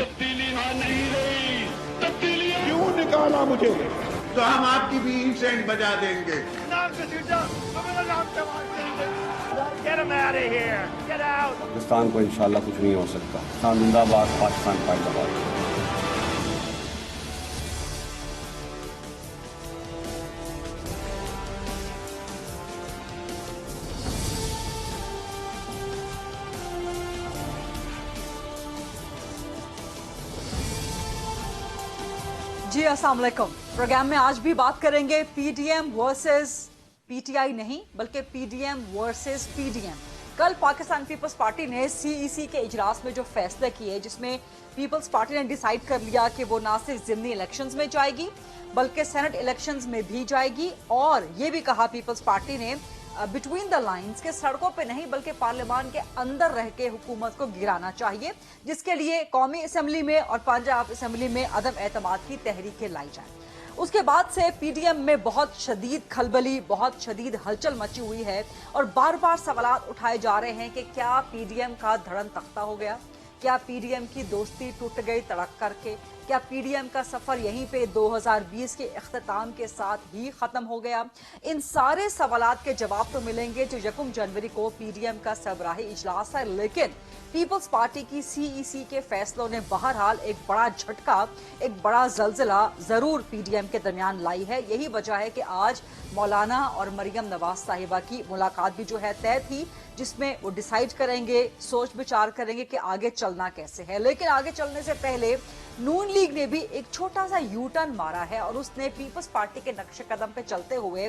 तब्दीली यहाँ नहीं रही, तब्दीली क्यों निकाला मुझे? तो हम आपकी भी इंसेंट बजा देंगे। Get him out of here. Get out. Pakistan को इंशाल्लाह कुछ नहीं हो सकता। पाकिस्तान जिंदाबाद, पाकिस्तान जिंदाबाद। जी अस्सलाम वालेकुम। प्रोग्राम में आज भी बात करेंगे पीडीएम वर्सेस पीटीआई नहीं बल्कि पीडीएम वर्सेस पीडीएम। कल पाकिस्तान पीपल्स पार्टी ने सीईसी के इजलास में जो फैसले किए, जिसमें पीपल्स पार्टी ने डिसाइड कर लिया कि वो ना सिर्फ ज़िमनी इलेक्शंस में जाएगी बल्कि सेनेट इलेक्शंस में भी जाएगी, और ये भी कहा पीपल्स पार्टी ने बिटवीन द लाइंस के सड़कों पे नहीं बल्कि पार्लियामान के अंदर रह के हुकूमत को गिराना चाहिए, जिसके लिए कौमी असेंबली में और पंजाब असेंबली में अदम एतमाद की तहरीकें लाई जाएं। उसके बाद से पीडीएम में बहुत शदीद खलबली, बहुत शदीद हलचल मची हुई है और बार बार सवालात उठाए जा रहे हैं कि क्या पीडीएम का धड़न तख्ता हो गया, क्या पीडीएम की दोस्ती टूट गई तड़क करके, क्या पीडीएम का सफर यहीं पे 2020 के इख्तिताम के साथ ही खत्म हो गया। इन सारे सवालात के जवाब तो मिलेंगे जो 1 जनवरी को पीडीएम का सरबराही इजलास है, लेकिन पीपल्स पार्टी की सीईसी के फैसलों ने बहरहाल एक बड़ा झटका, एक बड़ा जल्जला जरूर पीडीएम के दरमियान लाई है। यही वजह है कि आज मौलाना और मरियम नवाज साहिबा की मुलाकात भी जो है तय थी, जिसमें वो डिसाइड करेंगे, सोच विचार करेंगे कि आगे चलना कैसे है। लेकिन आगे चलने से पहले नून लीग ने भी एक छोटा सा यू टर्न मारा है और उसने पीपल्स पार्टी के नक्शे कदम पे चलते हुए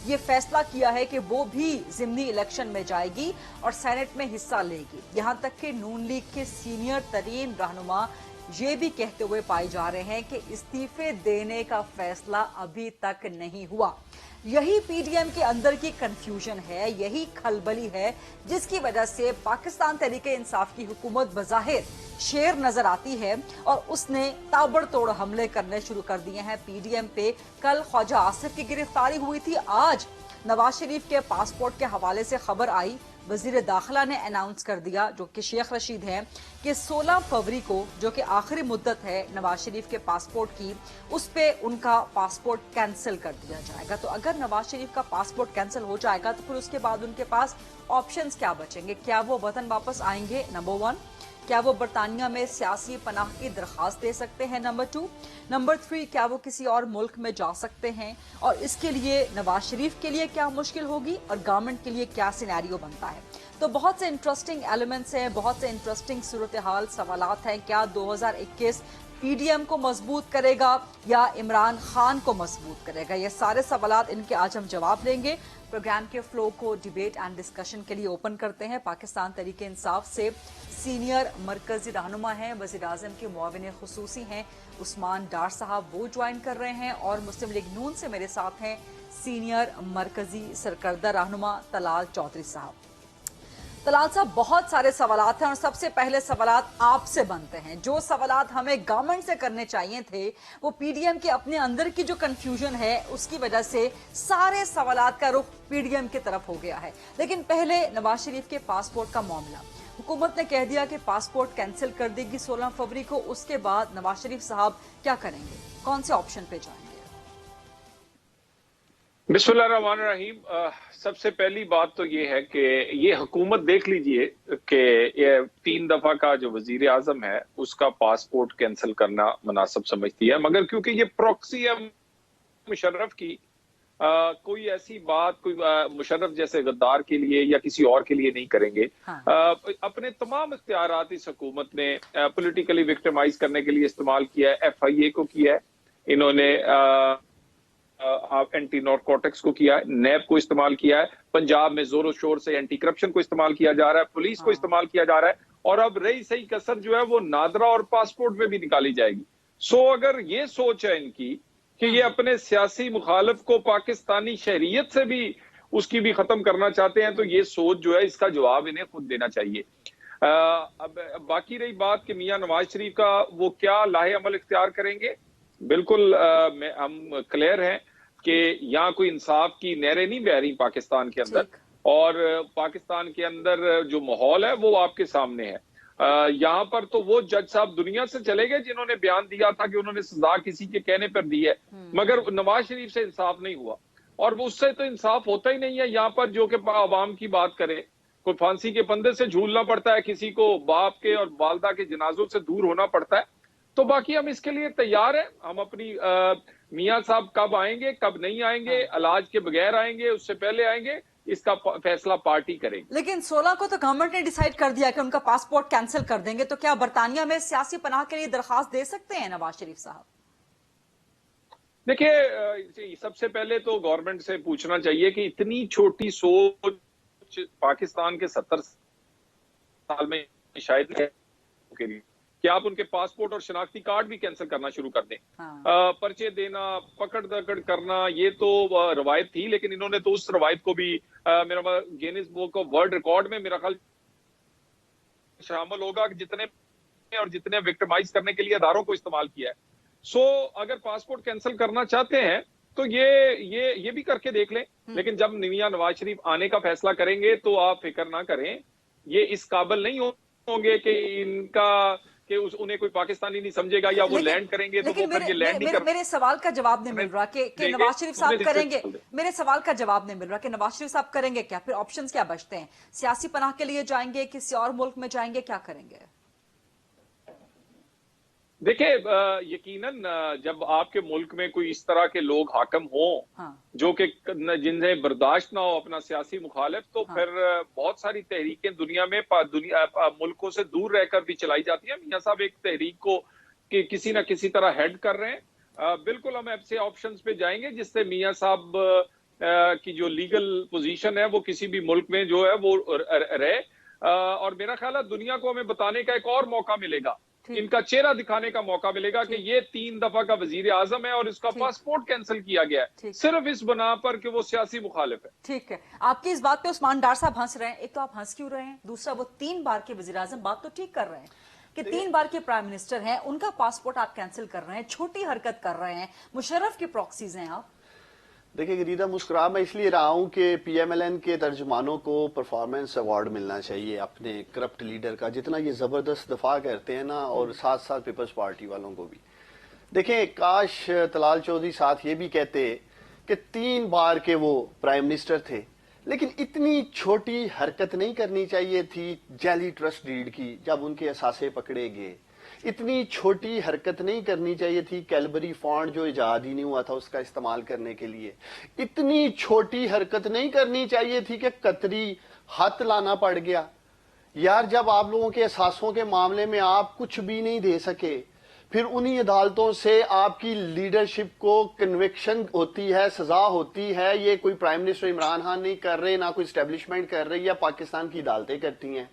ये फैसला किया है कि वो भी ज़िमनी इलेक्शन में जाएगी और सेनेट में हिस्सा लेगी। यहाँ तक कि नून लीग के सीनियर तरीन रहनुमा ये भी कहते हुए पाए जा रहे हैं कि इस्तीफे देने का फैसला अभी तक नहीं हुआ। यही पीडीएम के अंदर की कंफ्यूजन है, यही खलबली है, जिसकी वजह से पाकिस्तान तहरीके इंसाफ की हुकूमत बज़ाहिर शेर नजर आती है और उसने ताबड़तोड़ हमले करने शुरू कर दिए हैं पीडीएम पे। कल ख्वाजा आसिफ की गिरफ्तारी हुई थी, आज नवाज शरीफ के पासपोर्ट के हवाले से खबर आई, वजीर दाखिला ने अनाउंस कर दिया जो कि शेख रशीद हैं कि 16 फरवरी को, जो कि आखिरी मुद्दत है नवाज शरीफ के पासपोर्ट की, उस पे उनका पासपोर्ट कैंसिल कर दिया जाएगा। तो अगर नवाज शरीफ का पासपोर्ट कैंसिल हो जाएगा तो फिर उसके बाद उनके पास ऑप्शंस क्या बचेंगे? क्या वो वतन वापस आएंगे? नंबर 1, क्या वो बरतानिया में सियासी पनाह की दरखास्त दे सकते हैं? नंबर 2, नंबर 3, क्या वो किसी और मुल्क में जा सकते हैं? और इसके लिए नवाज शरीफ के लिए क्या मुश्किल होगी और गवर्नमेंट के लिए क्या सिनेरियो बनता है? तो बहुत से इंटरेस्टिंग एलिमेंट्स हैं, बहुत से इंटरेस्टिंग सूरत हाल सवालात हैं। क्या 2021 पीडीएम को मजबूत करेगा या इमरान खान को मजबूत करेगा? ये सारे सवालात, इनके आज हम जवाब लेंगे। प्रोग्राम के फ्लो को डिबेट एंड डिस्कशन के लिए ओपन करते हैं। पाकिस्तान तहरीके इंसाफ से सीनियर मरकजी रहनुमा हैं, वज़ीर आज़म के मुआविन खुसूसी हैं उस्मान डार साहब, वो ज्वाइन कर रहे हैं, और मुस्लिम लीग नून से मेरे साथ हैं सीनियर मरकजी सरकर्दा रहनुमा तलाल चौधरी साहब। तलाल साहब, बहुत सारे सवालात हैं और सबसे पहले सवालात आपसे बनते हैं। जो सवालात हमें गवर्नमेंट से करने चाहिए थे, वो पीडीएम के अपने अंदर की जो कंफ्यूजन है उसकी वजह से सारे सवालात का रुख पीडीएम की तरफ हो गया है। लेकिन पहले नवाज शरीफ के पासपोर्ट का मामला, हुकूमत ने कह दिया कि पासपोर्ट कैंसिल कर देगी 16 फरवरी को। उसके बाद नवाज शरीफ साहब क्या करेंगे, कौन से ऑप्शन पे जाएंगे? बिस्मिल्लाहिर्रहमानिर्रहीम। सबसे पहली बात तो ये है कि ये हुकूमत देख लीजिए कि ये 3 दफा का जो वजीर आजम है उसका पासपोर्ट कैंसिल करना मुनासिब समझती है, मगर क्योंकि ये प्रॉक्सी है मुशर्रफ की, कोई ऐसी बात कोई मुशर्रफ जैसे गद्दार के लिए या किसी और के लिए नहीं करेंगे। हाँ। अपने तमाम इख्तियारात इस हुकूमत ने पॉलिटिकली विक्टिमाइज करने के लिए इस्तेमाल किया है। FIA को किया है इन्होंने, एंटी नारकोटिक्स को किया है, नैब को इस्तेमाल किया है, पंजाब में जोरों शोर से एंटी करप्शन को इस्तेमाल किया जा रहा है, पुलिस को इस्तेमाल किया जा रहा है, और अब रही सही कसर जो है वो नादरा और पासपोर्ट में भी निकाली जाएगी। सो अगर ये सोच है इनकी कि ये अपने सियासी मुखालिफ को पाकिस्तानी शहरियत से भी उसकी भी खत्म करना चाहते हैं, तो ये सोच जो है इसका जवाब इन्हें खुद देना चाहिए। अब बाकी रही बात कि मियां नवाज शरीफ का वो क्या लाहे अमल इख्तियार करेंगे, बिल्कुल हम क्लियर हैं कि यहाँ कोई इंसाफ की नहरें नहीं बह रही पाकिस्तान के अंदर, और पाकिस्तान के अंदर जो माहौल है वो आपके सामने है। یہاں پر تو وہ جج صاحب دنیا سے چلے گئے جنہوں نے بیان دیا تھا کہ انہوں نے سزا کسی کے کہنے پر دی ہے، مگر نواز شریف سے انصاف نہیں ہوا، اور اس سے تو انصاف ہوتا ہی نہیں ہے یہاں پر، جو کہ عوام کی بات کرے، کوئی پھانسی کے پندے سے جھولنا پڑتا ہے، کسی کو باپ کے اور والدہ کے جنازوں سے دور ہونا پڑتا ہے. تو باقی ہم اس کے لیے تیار ہیں. ہم اپنی میاں صاحب کب آئیں گے کب نہیں آئیں گے، علاج کے بغیر آئیں گے اس سے پہلے آئیں گے، اس کا فیصلہ پارٹی کرے گی. لیکن 16 کو تو گورنمنٹ نے ڈیسائیڈ کر دیا کہ ان کا پاسپورٹ کینسل کر دیں گے، تو کیا برطانیہ میں سیاسی پناہ کے لیے درخواست دے سکتے ہیں نواز شریف صاحب؟ دیکھیے، سب سے پہلے تو گورنمنٹ سے پوچھنا چاہیے کہ اتنی چھوٹی سوچ پاکستان کے 70 سال میں شاید نہیں، کہ آپ ان کے پاسپورٹ اور شناختی کارڈ بھی کینسل کرنا شروع کر دیں. پرچے دینا، پکڑ دکڑ کرنا، یہ تو روایت تھی، لیکن انہوں نے تو اس روایت کو بھی میرا Guinness book of world record میں میرا خیال شامل ہوگا کہ جتنے وکٹمائز کرنے کے لیے اداروں کو استعمال کیا ہے. اگر پاسپورٹ کینسل کرنا چاہتے ہیں تو یہ بھی کر کے دیکھ لیں، لیکن جب میاں نواز شریف آنے کا فیصلہ کریں گے تو آپ فکر نہ کریں، یہ اس قابل نہیں ہوں گے کہ انہیں کوئی پاکستانی نہیں سمجھے گا یا وہ لینڈ کریں گے تو وہ پھر یہ لینڈ نہیں کر. میرے سوال کا جواب نہیں مل رہا کہ نواز شریف صاحب کریں گے. میرے سوال کا جواب نہیں مل رہا کہ نواز شریف صاحب کریں گے کیا؟ پھر آپشنز کیا بچتے ہیں؟ سیاسی پناہ کے لیے جائیں گے، کسی اور ملک میں جائیں گے، کیا کریں گے؟ دیکھیں، یقیناً جب آپ کے ملک میں کوئی اس طرح کے لوگ حاکم ہوں جو کہ جنہیں برداشت نہ ہو اپنا سیاسی مخالف، تو پھر بہت ساری تحریکیں دنیا میں ملکوں سے دور رہ کر بھی چلائی جاتی ہیں. میاں صاحب ایک تحریک کو کسی نہ کسی طرح ہیڈ کر رہے ہیں. بالکل ہم ایسے آپشنز پہ جائیں گے جس سے میاں صاحب کی جو لیگل پوزیشن ہے وہ کسی بھی ملک میں جو ہے وہ رہے، اور میرا خیال ہے دنیا کو ہمیں بتانے کا ایک اور موقع ملے گا، ان کا چہرہ دکھانے کا موقع ملے گا کہ یہ 3 دفعہ کا وزیر اعظم ہے اور اس کا پاسپورٹ کینسل کیا گیا ہے صرف اس بنا پر کہ وہ سیاسی مخالف ہے. ٹھیک ہے، آپ کی اس بات پہ عثمان ڈار صاحب ہنس رہے ہیں. ایک تو آپ ہنس کیوں رہے ہیں، دوسرا وہ 3 بار کے وزیر اعظم، بات تو ٹھیک کر رہے ہیں کہ 3 بار کے پرائم منسٹر ہیں، ان کا پاسپورٹ آپ کینسل کر رہے ہیں، چھوٹی حرکت کر رہے ہیں، مشرف کے پراکسیز ہیں آپ. دیکھیں گریدہ، مسکرا میں اس لیے رہا ہوں کہ پی ایم ایل این کے ترجمانوں کو پرفارمنس ایوارڈ ملنا چاہیے اپنے کرپٹ لیڈر کا، جتنا یہ زبردست دفاع کرتے ہیں نا، اور ساتھ ساتھ پیپلز پارٹی والوں کو بھی. دیکھیں، کاش طلال چودھری ساتھ یہ بھی کہتے کہ 3 بار کے وہ پرائم منسٹر تھے، لیکن اتنی چھوٹی حرکت نہیں کرنی چاہیے تھی جعلی ٹرسٹ ڈیڈ کی جب ان کے اثاثے پکڑے گئے. اتنی چھوٹی حرکت نہیں کرنی چاہیے تھی کیلبری فونٹ جو ایجاد ہی نہیں ہوا تھا اس کا استعمال کرنے کے لیے. اتنی چھوٹی حرکت نہیں کرنی چاہیے تھی کہ قطری ہاتھ لانا پڑ گیا. یار، جب آپ لوگوں کے اثاثوں کے معاملے میں آپ کچھ بھی نہیں دے سکے، پھر انہی عدالتوں سے آپ کی لیڈرشپ کو کنوکشن ہوتی ہے، سزا ہوتی ہے. یہ کوئی پرائم منسٹر عمران خان نہیں کر رہے، نہ کوئی اسٹیبلشمنٹ کر رہی، یا پاکستان کی عدالتیں کرتی ہیں.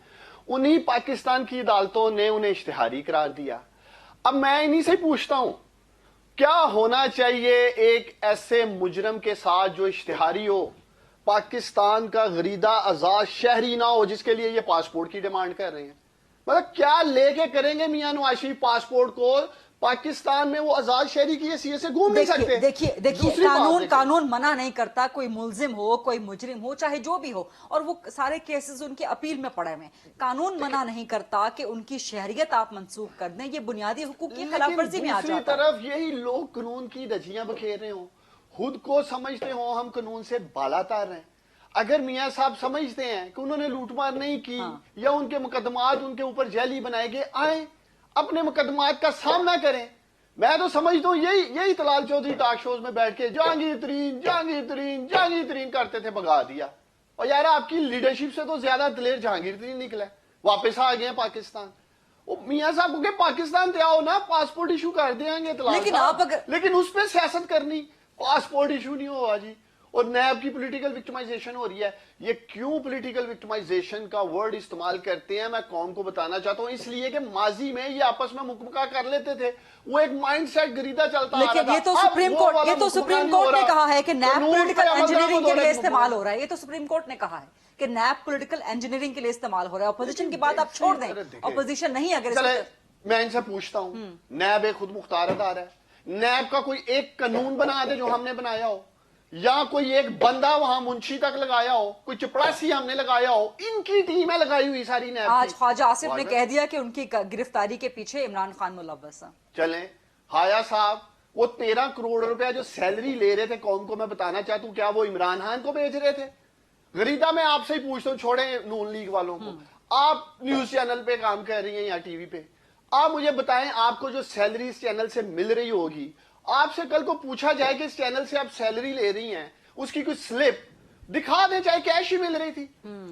انہی پاکستان کی عدالتوں نے انہیں اشتہاری قرار دیا. اب میں انہی سے پوچھتا ہوں، کیا ہونا چاہیے ایک ایسے مجرم کے ساتھ جو اشتہاری ہو، پاکستان کا غریدہ آزاد شہری نہ ہو، جس کے لیے یہ پاسپورٹ کی ڈیمانڈ کر رہے ہیں؟ مطلب کیا لے کے کریں گے میاں نواز شریف پاسپورٹ کو؟ پاکستان میں وہ آزاد شہری کی حیثیت سے گھوم نہیں سکتے. دیکھیے قانون منع نہیں کرتا، کوئی ملزم ہو، کوئی مجرم ہو، چاہے جو بھی ہو، اور وہ سارے کیسز ان کے اپیل میں پڑے ہوئے ہیں. قانون منع نہیں کرتا کہ ان کی شہریت آپ منسوخ کر دیں، یہ بنیادی حقوق کی خلاف ورزی میں آ جاتا ہے. دوسری طرف یہی لوگ قانون کی دھجیاں بکھیر رہے ہوں، خود کو سمجھتے ہوں ہم قانون سے بالا تر ہیں. اگر میاں صاحب سمجھتے ہیں کہ انہوں نے لوٹ مار نہیں کی یا ان کے مقدمات ان کے اوپر جعلی بنائے گئے، آئیں اپنے مقدمات کا سامنا کریں. میں تو سمجھتا ہوں یہی طلال چودھری ٹاک شوز میں بیٹھ کے جہانگیر ترین کرتے تھے، بھگا دیا. اور یار، آپ کی لیڈرشپ سے تو زیادہ دلیر جہانگیر ترین نکلا ہے، واپس آ گئے ہیں پاکستان. میاں صاحب کو کہ پاکستان تے آؤ نا، پاسپورٹ ایشو کر دیں گے طلال صاحب، لیکن اس پہ سیاست کرنی، پاسپورٹ ایشو نہیں ہوا جی. اور نیب کی پولیٹیکل وکٹمائزیشن ہو رہی ہے. یہ کیوں پولیٹیکل وکٹمائزیشن کا ورڈ استعمال کرتے ہیں میں قوم کو بتانا چاہتا ہوں، اس لیے کہ ماضی میں یہ آپس میں مکمکہ کر لیتے تھے، وہ ایک مائنڈ سیٹ گریدہ چلتا آ رہا تھا. لیکن یہ تو سپریم کورٹ نے کہا ہے کہ نیب پولیٹیکل انجینئرنگ کے لیے استعمال ہو رہا ہے. یہ تو سپریم کورٹ نے کہا ہے کہ نیب پولیٹیکل انجینئرنگ کے لیے استعمال ہو رہا ہے. اپوزیشن کی بات آپ چھوڑ دیں، اپوزیشن نہیں. اگر میں ان سے پوچھتا ہوں، نیب ایک خود مختار ادارہ ہے، نیب کا کوئی ایک قانون بنا دے جو ہم نے بنایا ہو. یا کوئی ایک بندہ وہاں منشی تک لگایا ہو, کوئی چپڑاسی ہم نے لگایا ہو, ان کی ٹیم ہے لگائی ہوئی ساری نیب. آج خواجہ آصف نے کہہ دیا کہ ان کی گرفتاری کے پیچھے عمران خان ملوث ہیں. چلیں ہایا صاحب, وہ 13 کروڑ روپے جو سیلری لے رہے تھے قوم کو, میں بتانا چاہتا ہوں کیا وہ عمران خان کو بھیج رہے تھے؟ غریدہ میں آپ سے ہی پوچھتا ہوں, چھوڑیں نون لیگ والوں کو, آپ نیوز چینل پہ کام کر رہی ہیں یا ٹی وی پہ, آپ مجھے بتائیں آپ کو جو سیلری اس چینل سے مل رہی ہوگی, آپ سے کل کو پوچھا جائے کہ اس چینل سے آپ سیلری لے رہی ہیں, اس کی کوئی سلپ دکھا دیں, چاہے کیش ہی مل رہی تھی,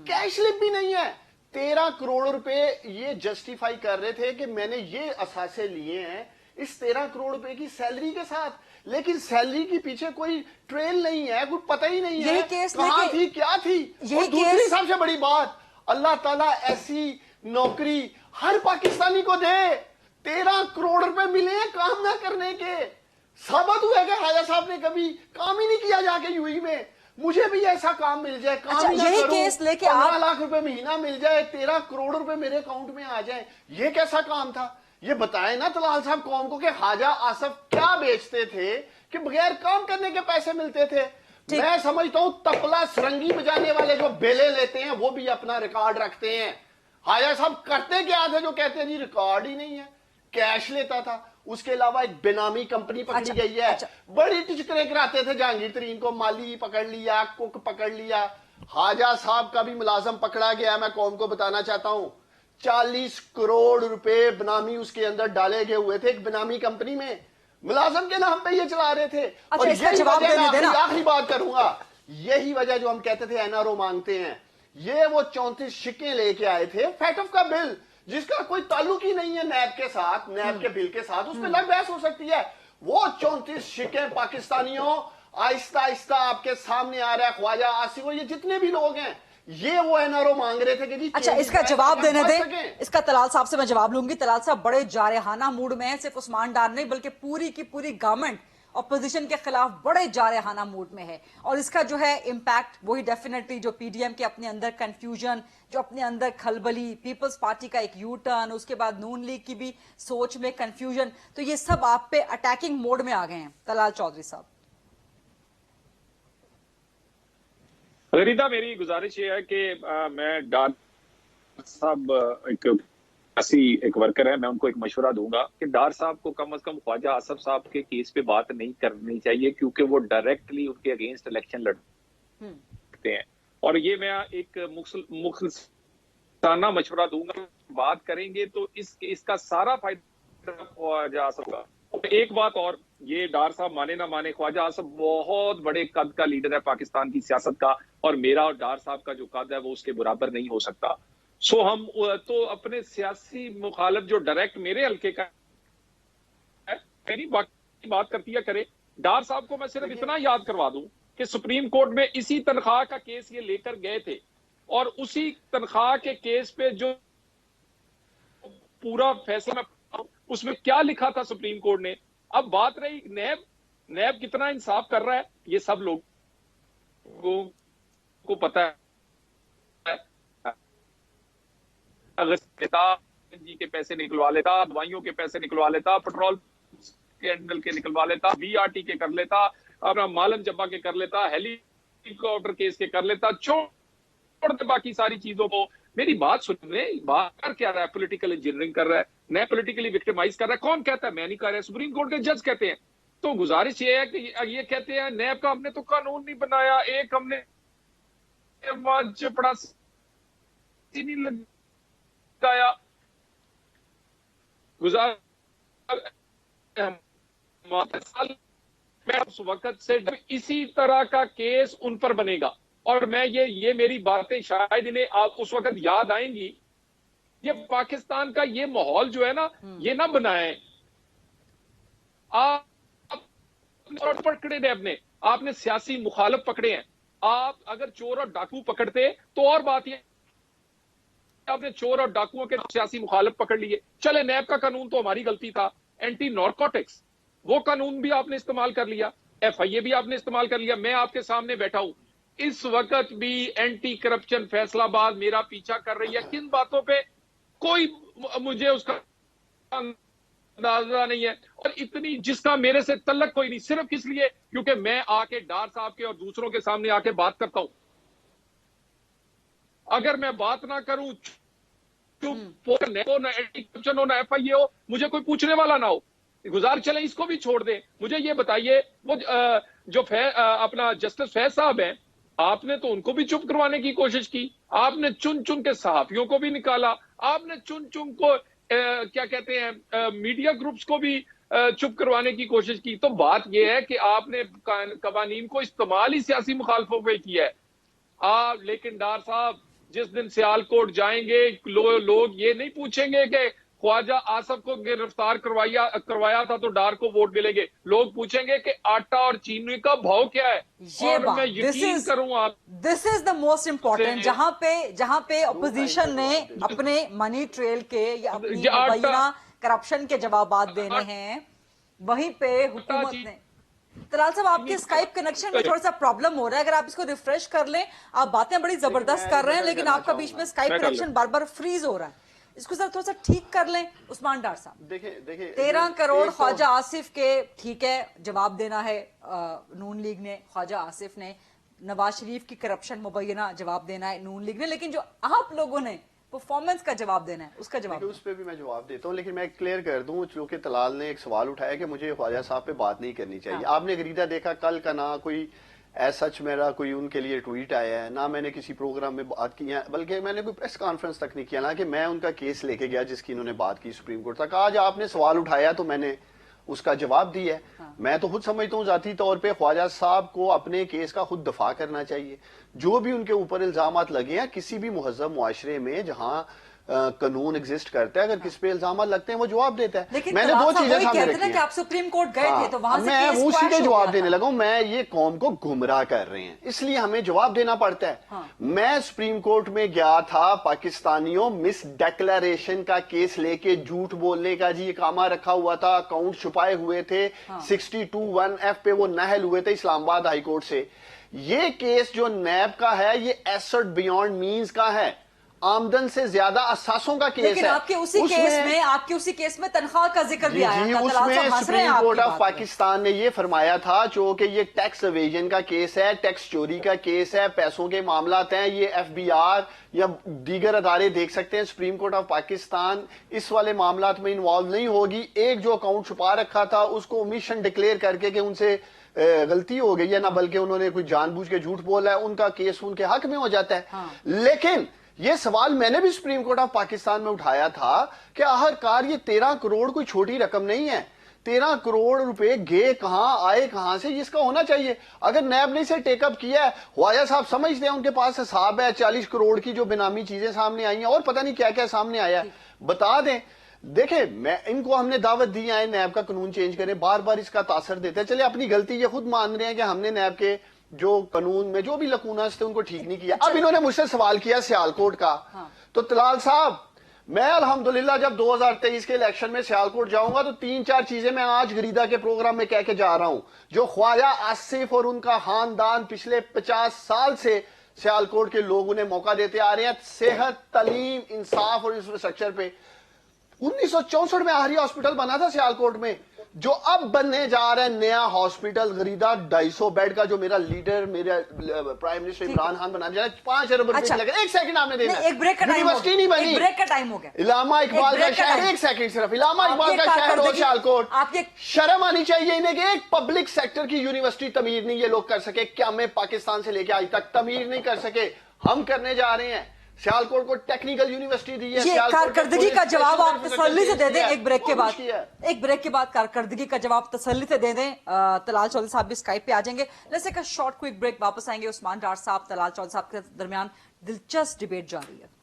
کیش سلپ بھی نہیں ہے. 13 کروڑ روپے یہ جسٹیفائی کر رہے تھے کہ میں نے یہ اثاثے لیے ہیں اس 13 کروڑ روپے کی سیلری کے ساتھ, لیکن سیلری کے پیچھے کوئی ٹریل نہیں ہے, کوئی پتہ ہی نہیں ہے کہاں تھی کیا تھی. اور دوسری سب سے بڑی بات, اللہ تعالیٰ ایسی نوکری ہر پاکستانی کو دے. 13 کروڑ روپے ملے ہیں کام نہ کرنے کے. ثابت ہوا ہے کہ خواجہ صاحب نے کبھی کام ہی نہیں کیا جا کے یو ای میں. مجھے بھی ایسا کام مل جائے, کام نہ کروں, 15 لاکھ روپے مہینہ مل جائے, 13 کروڑ روپے میرے اکاؤنٹ میں آ جائیں, یہ کیسا کام تھا؟ یہ بتائیں نا طلال صاحب قوم کو کہ خواجہ آصف کیا بیچتے تھے کہ بغیر کام کرنے کے پیسے ملتے تھے. میں سمجھتا ہوں تبلا سرنگی بجانے والے جو بیلے لیتے ہیں وہ بھی اپنا ریکارڈ رکھتے ہیں. خواجہ صاحب کرتے کیا تھے جو کہتے ہیں جی ریکارڈ ہی نہیں ہے, کیش لیتا تھا. اس کے علاوہ ایک بینامی کمپنی پکڑی گئی ہے, بڑی ٹچکریں کراتے تھے جہانگیر ترین کو, مالی پکڑ لیا, کوک پکڑ لیا. خواجہ صاحب کا بھی ملازم پکڑا گیا, میں قوم کو بتانا چاہتا ہوں 40 کروڑ روپے بنامی اس کے اندر ڈالے گئے ہوئے تھے ایک بنامی کمپنی میں, ملازم کے نام پہ یہ چلا رہے تھے. اور یہی وجہ, میں آخری بات کروں گا, یہی وجہ جو ہم کہتے تھے این آر او مانگتے ہیں, یہ وہ 34 شکیں لے کے آئے تھے فیٹ آف کا بل جس کا کوئی تعلق ہی نہیں ہے نیب کے ساتھ, نیب کے بل کے ساتھ, اس پہ لگ بحث ہو سکتی ہے. وہ 34 شکیں پاکستانیوں آہستہ آہستہ آپ کے سامنے آ رہا ہے. خواجہ آصف اور یہ جتنے بھی لوگ ہیں یہ وہ این آر او مانگ رہے تھے کہ جی اچھا اس کا جواب دینے دیں, اس کا طلال صاحب سے میں جواب لوں گی. طلال صاحب بڑے جارحانہ موڈ میں ہیں, صرف عثمان ڈار نہیں بلکہ پوری کی پوری گورنمنٹ اپوزیشن کے خلاف بڑے جارحانہ موڈ میں ہے, اور اس کا جو ہے امپیکٹ وہی ڈیفینیٹلی جو پی ڈی ایم کے اپنے اندر کنفیوژن, جو اپنے اندر کھلبلی, پیپلز پارٹی کا ایک یو ٹرن, اس کے بعد نون لیگ کی بھی سوچ میں کنفیوژن, تو یہ سب آپ پہ اٹیکنگ موڈ میں آ گئے ہیں. طلال چودھری صاحب. غریدہ میری گزارش یہ ہے کہ میں ڈار صاحب ایک ورکر ہے, میں ان کو ایک مشورہ دوں گا کہ ڈار صاحب کو کم از کم خواجہ آصف صاحب کے کیس پہ بات نہیں کرنی چاہیے, کیونکہ وہ ڈائریکٹلی ان کے اگینسٹ الیکشن لڑتے ہیں. اور یہ میں ایک مخلصانہ مشورہ دوں گا, بات کریں گے تو اس کا سارا فائدہ خواجہ آصف کا. ایک بات اور, یہ ڈار صاحب مانے نہ مانے, خواجہ آصف بہت بڑے قد کا لیڈر ہے پاکستان کی سیاست کا, اور میرا اور ڈار صاحب کا جو قد ہے وہ اس کے برابر نہیں ہو سکتا. سو ہم تو اپنے سیاسی مخالف جو ڈائریکٹ میرے حلقے کا ہے, میری بات کرتی ہے کرے. ڈار صاحب کو میں صرف اتنا یاد کروا دوں کہ سپریم کورٹ میں اسی تنخواہ کا کیس یہ لے کر گئے تھے, اور اسی تنخواہ کے کیس پہ جو پورا فیصلہ اس میں کیا لکھا تھا سپریم کورٹ نے. اب بات رہی نیب کتنا انصاف کر رہا ہے, یہ سب لوگوں کو پتا ہے. جی کے پیسے نکلوا لیتا, دوائیوں کے پیسے نکلوا لیتا, پیٹرول کینڈل کے نکلوا لیتا, بی آر ٹی کے کر لیتا, اپنا مالم جبا کے کر لیتا, ہیلی کاپٹر کیس کے کر لیتا, چھوڑ دے باقی ساری چیزوں کو. میری بات سننے, بات کر کیا رہا ہے, پولیٹیکل انجینئرنگ کر رہا ہے, نئے پولیٹیکلی وکٹمائز کر رہا ہے. کون کہتا ہے؟ میں نہیں کر رہا, سپریم کورٹ کے جج کہتے ہیں. تو گزارش یہ ہے کہ یہ کہتے ہیں نیب کا ہم نے تو قانون نہیں بنایا, ایک ہم نے چپڑا نہیں لگایا. اس وقت سے اسی طرح کا کیس ان پر بنے گا, اور میں یہ میری باتیں شاید انہیں اس وقت یاد آئیں گی. یہ پاکستان کا یہ ماحول جو ہے نا, یہ نہ بنائیں. آپ پکڑے نیب نے, آپ نے سیاسی مخالف پکڑے ہیں. آپ اگر چور اور ڈاکو پکڑتے تو اور بات, یہ آپ نے چور اور ڈاکوؤں کے سیاسی مخالف پکڑ لیے. چلے نیب کا قانون تو ہماری غلطی تھا, اینٹی نارکوٹکس وہ قانون بھی آپ نے استعمال کر لیا, ایف آئی اے بھی آپ نے استعمال کر لیا. میں آپ کے سامنے بیٹھا ہوں, اس وقت بھی اینٹی کرپشن فیصلہ آباد میرا پیچھا کر رہی ہے. کن باتوں پہ؟ کوئی مجھے اس کا اندازہ نہیں ہے، اور اتنی جس کا میرے سے تعلق کوئی نہیں، صرف اس لیے کیونکہ میں آ کے ڈار صاحب کے اور دوسروں کے سامنے آ کے بات کرتا ہوں. اگر میں بات نہ کروں، نہ اینٹی کرپشن ہو نہ ایف آئی اے ہو، مجھے کوئی پوچھنے والا نہ ہو. گزار چلیں اس کو بھی چھوڑ دیں. مجھے یہ بتائیے وہ جو اپنا جسٹس فیض صاحب ہیں، آپ نے تو ان کو بھی چپ کروانے کی کوشش کی. آپ نے چن چن کے صحافیوں کو بھی نکالا. آپ نے چن چن کو کیا کہتے ہیں میڈیا گروپس کو بھی چپ کروانے کی کوشش کی. تو بات یہ ہے کہ آپ نے قوانین کو استعمال ہی سیاسی مخالفوں پہ کیا ہے. لیکن ڈار صاحب جس دن سیالکوٹ جائیں گے لوگ یہ نہیں پوچھیں گے کہ خواجہ آصف کو گرفتار کروایا تھا تو ڈار کو ووٹ ملیں گے. لوگ پوچھیں گے کہ آٹا اور چینی کا بھاؤ کیا ہے. یہ اور میں یقین کروں آپ دس از دا موسٹ امپورٹنٹ، جہاں پہ اپوزیشن نے اپنے منی ٹریل کے یا اپنی مبینہ کرپشن کے جوابات دینے ہیں، وہیں پہ حکومت نے. طلال صاحب آپ کے اسکائپ کنیکشن میں تھوڑا سا پرابلم ہو رہا ہے، اگر آپ اس کو ریفریش کر لیں. آپ باتیں بڑی زبردست کر رہے ہیں لیکن آپ کا بیچ میں اسکائپ کنیکشن بار بار فریز ہو رہا ہے. اس کو ذرا تھوڑا سا ٹھیک کر لیں عثمان ڈار صاحب. دیکھیں 13 کروڑ خواجہ آصف کے، ٹھیک ہے جواب دینا ہے نون لیگ نے، خواجہ آصف نے. نواز شریف کی کرپشن مبینہ جواب دینا ہے نون لیگ نے. لیکن جو آپ لوگوں نے پرفارمنس کا جواب دینا ہے اس کا جواب اس پہ بھی میں جواب دیتا ہوں. لیکن میں کلیئر کر دوں چونکہ طلال نے ایک سوال اٹھایا کہ مجھے خواجہ صاحب پہ بات نہیں کرنی چاہیے. آپ نے غریدہ دیکھا کل کا، نہ کوئی سچ میرا کوئی ان کے لیے ٹویٹ آیا ہے، نہ میں نے کسی پروگرام میں بات کی ہے، بلکہ میں نے کوئی پریس کانفرنس تک نہیں کیا نا کہ میں ان کا کیس لے کے گیا جس کی انہوں نے بات کی سپریم کورٹ تک. آج آپ نے سوال اٹھایا تو میں نے اس کا جواب دیا ہے. میں تو خود سمجھتا ہوں ذاتی طور پہ خواجہ صاحب کو اپنے کیس کا خود دفاع کرنا چاہیے. جو بھی ان کے اوپر الزامات لگے ہیں کسی بھی مہذب معاشرے میں جہاں قانون ایگزسٹ کرتا ہے، اگر کس پہ الزامات لگتے ہیں وہ جواب دیتا ہے. میں نے دو چیزیں سامنے رکھی ہیں. کہ آپ سپریم کورٹ گئے تھے تو وہاں سے میں وہ سیدھے جواب دینے لگا ہوں. میں یہ قوم کو گمراہ کر رہے ہیں اس لیے ہمیں جواب دینا پڑتا ہے. میں سپریم کورٹ میں گیا تھا پاکستانیوں مس ڈیکلیریشن کا کیس لے کے، جھوٹ بولنے کا جی اقامہ رکھا ہوا تھا، اکاؤنٹ چھپائے ہوئے تھے، 62(1)(f) پہ وہ نہل ہوئے تھے اسلام آباد ہائی کورٹ سے. یہ کیس جو نیب کا ہے یہ ایسٹ بیونڈ مینز کا ہے، آمدن سے زیادہ اساسوں کا کیس ہے. لیکن آپ کے اسی کیس میں تنخواہ کا ذکر بھی آیا تھا. اس میں سپریم کورٹ آف پاکستان نے یہ فرمایا تھا چونکہ یہ ٹیکس ایویژن کا کیس ہے، ٹیکس چوری کا کیس ہے، پیسوں کے معاملات ہیں، یہ ایف بی آر یا دیگر ادارے دیکھ سکتے ہیں. سپریم کورٹ آف پاکستان اس والے معاملات میں انوالو نہیں ہوگی. ایک جو اکاؤنٹ چھپا رکھا تھا اس کو اومیشن ڈکلیئر کر کے کہ ان سے غلطی ہو گئی ہے، نہ بلکہ انہوں نے کوئی جان بوجھ کے جھوٹ بولا ہے، ان کا کیس ان کے حق میں ہو جاتا ہے. لیکن یہ سوال میں نے بھی سپریم کورٹ آف پاکستان میں اٹھایا تھا کہ آخرکار یہ 13 کروڑ کوئی چھوٹی رقم نہیں ہے. 13 کروڑ روپے گئے کہاں، آئے کہاں سے، اس کا ہونا چاہیے. اگر نیب نے اسے ٹیک اپ کیا ہے، خواجہ صاحب سمجھتے ہیں ان کے پاس حساب ہے 40 کروڑ کی جو بنامی چیزیں سامنے آئی ہیں اور پتہ نہیں کیا کیا سامنے آیا ہے، بتا دیں. دیکھیں میں ان کو ہم نے دعوت دی ہے نیب کا قانون چینج کریں، بار بار اس کا تاثر دیتے ہیں. چلے اپنی غلطی یہ خود مان رہے ہیں کہ ہم نے نیب کے جو قانون میں جو بھی لکوناس تھے ان کو ٹھیک نہیں کیا. اب انہوں نے مجھ سے سوال کیا سیالکوٹ کا. تو طلال صاحب میں الحمدللہ جب 2023 کے الیکشن میں سیالکوٹ جاؤں گا تو 3-4 چیزیں میں آج غریدہ کے پروگرام میں کہہ کے جا رہا ہوں جو خواجہ آصف اور ان کا خاندان پچھلے 50 سال سے سیالکوٹ کے لوگ انہیں موقع دیتے آ رہے ہیں. صحت، تعلیم، انصاف اور انفراسٹرکچر پہ 1964 میں آخری ہاسپٹل بنا تھا سیالکوٹ میں، جو اب بننے جا رہا ہے نیا ہاسپٹل غریدہ 250 بیڈ کا، جو میرا لیڈر میرا پرائم منسٹر عمران خان بنا جا رہا ہے. 5 ارب روپے لگے. ایک سیکنڈ آپ نے دینا، یونیورسٹی نہیں بنی، بریک کا ٹائم ہو گیا. علامہ اقبال کا شہر، ایک سیکنڈ صرف، علامہ اقبال کا شہر ہو سیالکوٹ. شرم آنی چاہیے انہیں کہ ایک پبلک سیکٹر کی یونیورسٹی تعمیر نہیں یہ لوگ کر سکے. کیا میں پاکستان سے لے کے آج تک تعمیر نہیں کر سکے، ہم کرنے جا رہے ہیں. سیالکوٹ کو ٹیکنیکل یونیورسٹی دی ہے. یہ کارکردگی کا جواب آپ تسلی سے دے دیں. ایک بریک کے بعد کارکردگی کا جواب تسلی سے دے دیں. طلال چودھری صاحب بھی اسکائپ پہ آ جائیں گے. Let's take a short quick break, واپس آئیں گے. عثمان ڈار صاحب، طلال چودھری صاحب کے درمیان دلچسپ ڈیبیٹ جاری ہے.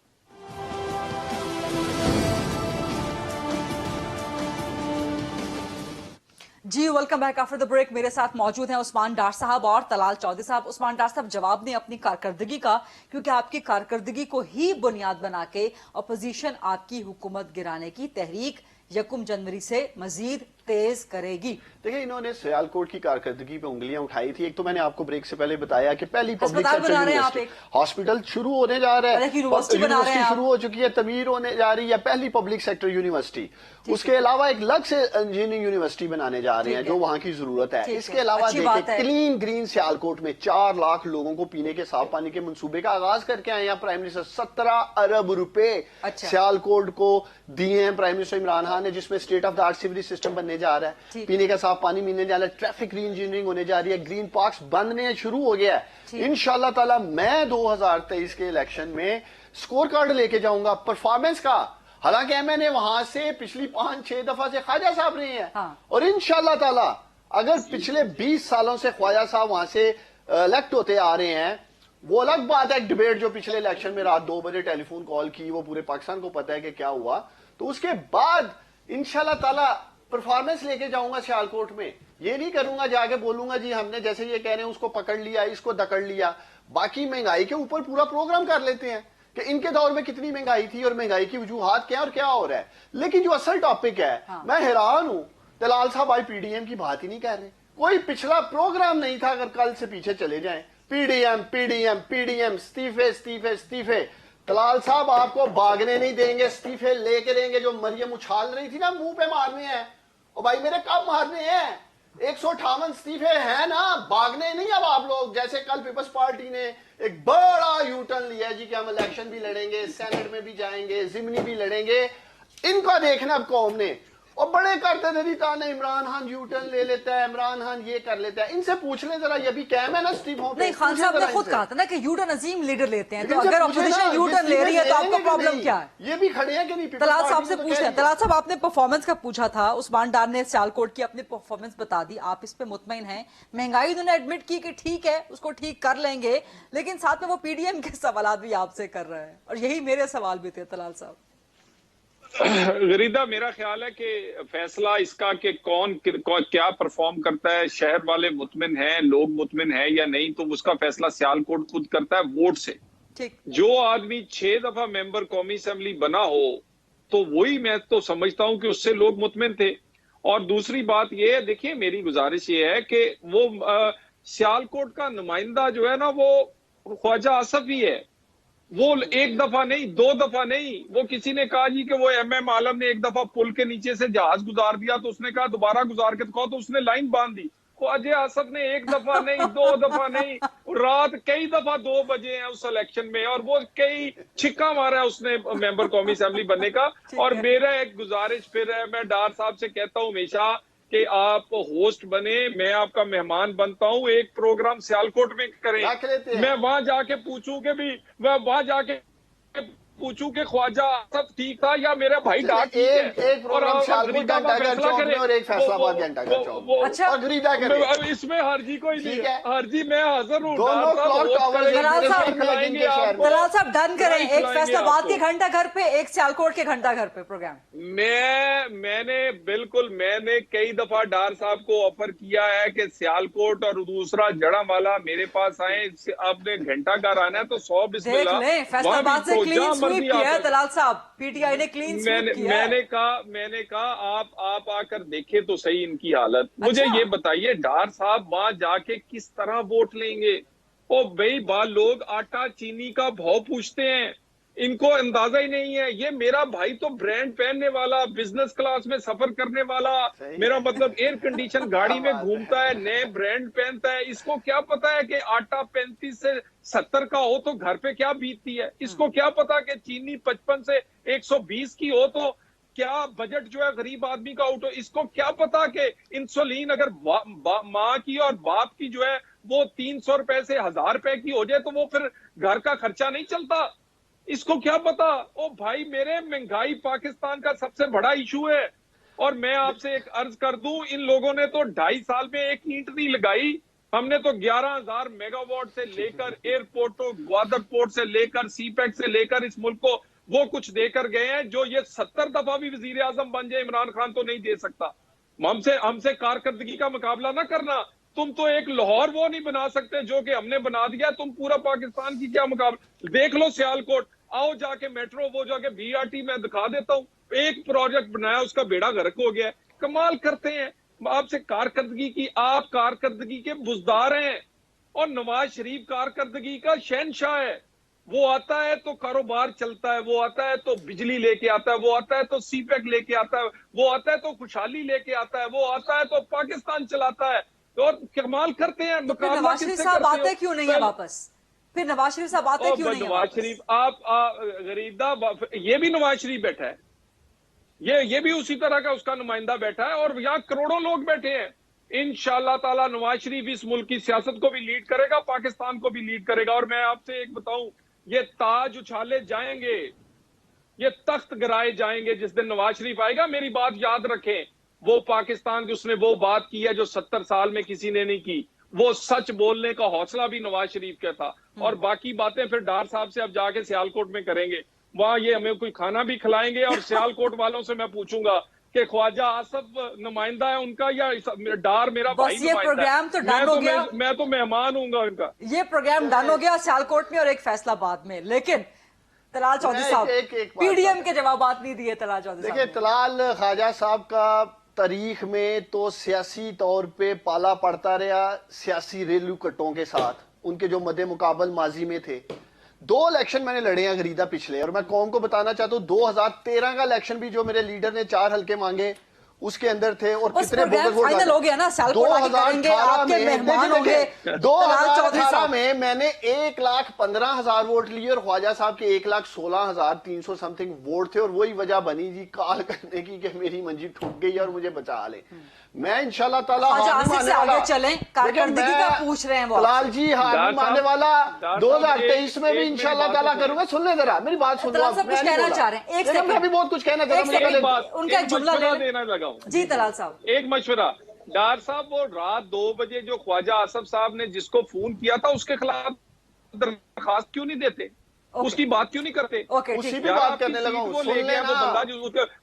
جی welcome back after the break. میرے ساتھ موجود ہیں عثمان ڈار صاحب اور طلال چودھری صاحب. عثمان ڈار صاحب جواب دیں اپنی کارکردگی کا، کیونکہ آپ کی کارکردگی کو ہی بنیاد بنا کے اپوزیشن آپ کی حکومت گرانے کی تحریک 1 جنوری سے مزید तेज करेगी। देखिए, इन्होंने सियालकोट की कारकर्दगी पे उंगलियां उठाई थी। एक तो मैंने आपको ब्रेक से पहले बताया कि पहली पब्लिक अस्पताल बना सेक्टर रहे हैं आप यूनिवर्सिटी, हॉस्पिटल शुरू होने जा रहा है, यूनिवर्सिटी बना रहे हैं आप। शुरू हो चुकी है, तमीर होने जा रही है, पहली पब्लिक सेक्टर यूनिवर्सिटी। उसके अलावा एक अलग से इंजीनियरिंग यूनिवर्सिटी बनाने जा रहे हैं जो वहां की जरूरत है। इसके अलावा देखिए, क्लीन ग्रीन सियालकोट में 4 लाख लोगों को पीने के साफ पानी के मंसूबे का आगाज करके आए हैं प्राइम मिनिस्टर। 17 अरब रुपए सियालकोट को दिए हैं प्राइम मिनिस्टर इमरान खान ने, जिसमें state of the art sewerage system बनने जा रहा है, पीने का साफ पानी मिलने जा रहा है, ट्रैफिक री इंजीनियरिंग होने जा रही है, ग्रीन पार्क्स बनने शुरू हो गया है। इंशाल्लाह ताला मैं 2023 के इलेक्शन में स्कोर कार्ड लेके जाऊंगा परफॉर्मेंस का। हालांकि मैंने वहां से पिछली 5-6 दफा से ख्वाजा साहब रहे हैं, और इंशाल्लाह ताला अगर पिछले 20 सालों से ख्वाजा साहब वहां से इलेक्ट होते आ रहे हैं, वो अलग बात है। डिबेट जो पिछले इलेक्शन में रात 2 बजे टेलीफोन कॉल की, वो पूरे पाकिस्तान को पता है कि क्या हुआ। तो उसके बाद इंशाल्लाह ताला परफॉर्मेंस लेके जाऊंगा सियालकोट में। ये नहीं करूंगा जाके बोलूंगा जी हमने जैसे ये कह रहे हैं उसको पकड़ लिया, इसको दकड़ लिया। बाकी महंगाई के ऊपर पूरा प्रोग्राम कर लेते हैं कि इनके दौर में कितनी महंगाई थी और महंगाई की वजूहात क्या और क्या हो रहा है। लेकिन जो असल टॉपिक है, मैं हैरान हूं, दलाल साहब आज पीडीएम की बात ही नहीं कर रहे। कोई पिछला प्रोग्राम नहीं था। अगर कल से पीछे चले जाएं, पीडीएम पीडीएम पीडीएम, इस्तीफे इस्तीफे इस्तीफे। दलाल साहब आपको भागने नहीं देंगे, इस्तीफे लेके देंगे। जो मरियम उछाल रही थी ना मुंह पे मारने हैं, और भाई मेरे कब मारने हैं? 158 इस्तीफे हैं ना, भागने नहीं। अब आप लोग जैसे कल पीपल्स पार्टी ने एक बड़ा यूटर्न लिया जी कि हम इलेक्शन भी लड़ेंगे, सेनेट में भी जाएंगे, जिमनी भी लड़ेंगे। इनका देखना अब कौम ने, और बड़े करते थे ताने, इमरान खान यूटर्न ले लेता है, इमरान खान ये कर लेता है। इनसे पूछ ले जरा, ये भी कैम है ना स्टीव होम पे। नहीं, खान साहब ने खुद कहा था ना कि यूटर्न अजीम लीडर लेते हैं, तो अगर अपोजिशन यूटर्न ले रही है तो आपका प्रॉब्लम क्या है? ये भी खड़े हैं कि नहीं? तलाल साहब से पूछ लें। तलाल साहब, आपने परफॉर्मेंस का पूछा था, उस्मान डार ने सियालकोट की अपनी परफॉर्मेंस बता दी, आप इस पे मुतमईन हैं? महंगाई उन्होंने एडमिट की कि ठीक है उसको ठीक कर लेंगे, लेकिन साथ में वो पीडीएम के सवाल भी आपसे कर रहे हैं, और यही मेरे सवाल भी थे तलाल साहब। गरीदा, मेरा ख्याल है कि फैसला इसका कि कौन क्या परफॉर्म करता है, शहर वाले मुतमिन हैं, लोग मुतमिन हैं या नहीं, तो उसका फैसला सियालकोट खुद करता है वोट से। जो आदमी 6 दफा मेंबर कौमी असेंबली बना हो, तो वही मैं तो समझता हूं कि उससे लोग मुतमिन थे। और दूसरी बात ये है, देखिए मेरी गुजारिश ये है कि वो सियालकोट का नुमाइंदा जो है ना, वो ख्वाजा आसफ ही है। वो 1 दफा नहीं, 2 दफा नहीं। वो किसी ने कहा जी कि वो MM आलम ने 1 दफा पुल के नीचे से जहाज गुजार दिया, तो उसने कहा दोबारा गुजार के दिखाओ, तो उसने लाइन बांध दी। ख्वाजा आसफ ने 1 दफा नहीं, 2 दफा नहीं, रात कई दफा 2 बजे हैं उस इलेक्शन में, और वो कई छिक्का मारा है उसने मेंबर कौमी असेंबली बनने का। और मेरा एक गुजारिश फिर है, मैं डार साहब से कहता हूँ हमेशा कि आप होस्ट बने, मैं आपका मेहमान बनता हूं, एक प्रोग्राम सियालकोट में करें। मैं वहां जाके पूछूं कि भी, मैं वहां जाके पूछूं कि ख्वाजा आसफ ठीक था या मेरा भाई डाक ठीक है। एक प्रोग्राम सियालकोट घंटाघर चौक में और एक फैसलाबाद घंटाघर चौक में। अच्छा, अब इसमें हर्जी कोई नहीं है, हर्जी मैं हाजिर हूँ। दलाल साहब डन करें, एक फैसलाबाद के घंटा घर पे, एक सियालकोट के घंटा घर पे प्रोग्राम। मैंने कई दफा डार साहब को ऑफर किया है कि सियालकोट और दूसरा जड़ावाला मेरे पास आए, आपने घंटा घर आना है तो 100 बिस्मिल्लाह। फैसलाबाद से क्लीन स्वीप किया है दलाल साहब, पीटीआई ने क्लीन स्वीप किया है। मैंने कहा आप आकर देखे तो सही इनकी हालत। मुझे ये बताइए डार साहब वहां जाके किस तरह वोट लेंगे? ओ भाई लोग आटा चीनी का भाव पूछते हैं, इनको अंदाजा ही नहीं है। ये मेरा भाई तो ब्रांड पहनने वाला, बिजनेस क्लास में सफर करने वाला, मेरा मतलब एयर कंडीशन गाड़ी में घूमता है, नए ब्रांड पहनता है। इसको क्या पता है कि आटा 35 से 70 का हो तो घर पे क्या बीतती है? इसको क्या पता कि चीनी 55 से 120 की हो तो क्या बजट जो है गरीब आदमी का आउट हो? इसको क्या पता कि इंसुलिन अगर माँ की और बाप की जो है वो 300 रुपए से 1000 रुपए की हो जाए तो वो फिर घर का खर्चा नहीं चलता? इसको क्या पता? ओ भाई मेरे, महंगाई पाकिस्तान का सबसे बड़ा इशू है। और मैं आपसे एक अर्ज कर दूं, इन लोगों ने तो 2.5 साल में एक ईंट नहीं लगाई। हमने तो 11,000 मेगावाट से लेकर एयरपोर्टों, ग्वादर पोर्ट से लेकर सीपैक से लेकर इस मुल्क को वो कुछ देकर गए हैं जो ये 70 दफा भी वजीर आजम बन जाए इमरान खान तो नहीं दे सकता। हमसे कारकर्दगी का मुकाबला ना करना। तुम तो एक लाहौर वो नहीं बना सकते जो कि हमने बना दिया, तुम पूरा पाकिस्तान की क्या मुकाबला? देख लो सियालकोट, आओ जाके मेट्रो वो जाके BRT में दिखा देता हूं, एक प्रोजेक्ट बनाया उसका बेड़ा गर्क हो गया। कमाल करते हैं। आपसे कारकर्दगी की, आप कारकर्दगी के बुजदार हैं और नवाज शरीफ कारकर्दगी का शहनशाह है। वो आता है तो कारोबार चलता है, वो आता है तो बिजली लेके आता है, वो आता है तो सीपैक लेके आता है, वो आता है तो खुशहाली लेके आता है, वो आता है तो पाकिस्तान चलाता है। और कमाल करते हैं। तो फिर नवाज शरीफ साहब आते क्यों नहीं है वापस? फिर नवाज शरीफ साहब आते क्यों नहीं है? नवाज शरीफ आप गरीबदा, ये भी नवाज शरीफ बैठा है, ये भी उसी तरह का उसका नुमाइंदा बैठा है और यहाँ करोड़ों लोग बैठे हैं। इंशाअल्लाह ताला नवाज शरीफ इस मुल्क की सियासत को भी लीड करेगा, पाकिस्तान को भी लीड करेगा। और मैं आपसे एक बताऊं, ये ताज उछाले जाएंगे, ये तख्त गिराए जाएंगे जिस दिन नवाज शरीफ आएगा। मेरी बात याद रखें, वो पाकिस्तान की उसने वो बात की है जो 70 साल में किसी ने नहीं की। वो सच बोलने का हौसला भी नवाज शरीफ का था। और बाकी बातें फिर डार साहब से अब जाके सियालकोट में करेंगे, वहां ये हमें कोई खाना भी खिलाएंगे। और सियालकोट वालों से मैं पूछूंगा कि ख्वाजा आसफ नुमाइंदा है उनका या डार मेरा भाई ये प्रोग्राम तो डन हो गया। मैं तो मेहमान हूंगा उनका। ये प्रोग्राम डन हो गया सियालकोट में और एक फैसलाबाद में। लेकिन तलाल चौधरी साहब पीडीएम के जवाब नहीं दिए। तलाल चौधरी साहब, देखिए, तलाल ख्वाजा साहब का तारीख में तो सियासी तौर पे पाला पड़ता रहा सियासी रेलू कट्टों के साथ। उनके जो मदे मुकाबल माजी में थे, 2 इलेक्शन मैंने लड़े हैं गरीदा पिछले, और मैं कौम को बताना चाहता हूँ 2013 का इलेक्शन भी जो मेरे लीडर ने 4 हल्के मांगे उसके अंदर थे। और कितने फाइनल हो गया ना, 2018 में मैंने 1,15,000 वोट लिए और ख्वाजा साहब के 1,16,300 समथिंग वोट थे। और वही वजह बनी जी काल करने की कि मेरी मंजी ठुक गई और मुझे बचा ले। मैं इंशाल्लाह ताला आगे चलें, कारकर्दगी का पूछ रहे हैं वो तलाल जी, हार नहीं मानने वाला 2023 में भी इंशाल्लाह ताला करूंगा। सुन ले जरा मेरी बात, सुन लो। कुछ कहना चाह रहे हैं, एक सेकंड, मैं भी बहुत कुछ कहना चाह रहा हूं। उनका जुमला देना लगा जी। तलाल साहब, एक मशवरा, डार साहब वो रात 2 बजे जो ख्वाजा आसफ साहब ने जिसको फोन किया था उसके खिलाफ दरखास्त क्यों नहीं देते? उसकी बात क्यों नहीं करते? उसी भी बात करने लगा हूं। सुन लेना,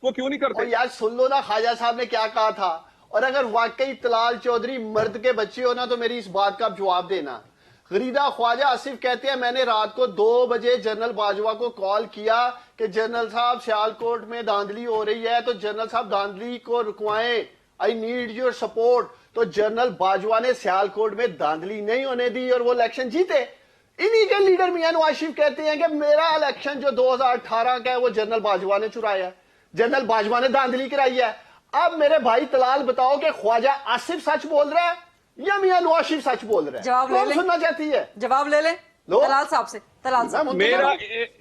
वो क्यों नहीं करते? यार सुन लो ना ख्वाजा साहब ने क्या कहा था। और अगर वाकई तलाल चौधरी मर्द के बच्चे हो ना तो मेरी इस बात का जवाब देना। गरीदा ख्वाजा आसिफ कहते हैं मैंने रात को 2 बजे जनरल बाजवा को कॉल किया कि जनरल साहब सियालकोट में धांधली हो रही है, तो जनरल साहब धांधली को रुकवाएं, आई नीड योर सपोर्ट। तो जनरल बाजवा ने सियालकोट में धांधली नहीं होने दी और वो इलेक्शन जीते। इन्हीं के लीडर मियां नवाज शरीफ कहते हैं कि मेरा इलेक्शन जो 2018 का है वो जनरल बाजवा ने चुराया है, जनरल बाजवा ने धांधली कराई है। अब मेरे भाई तलाल बताओ कि ख्वाजा आसिफ सच बोल रहा है या मियां नवाज शरीफ सच बोल रहा है? जवाब ले ले, सुनना चाहती है, जवाब ले ले तलाल साहब से। तलाल साहब, मेरा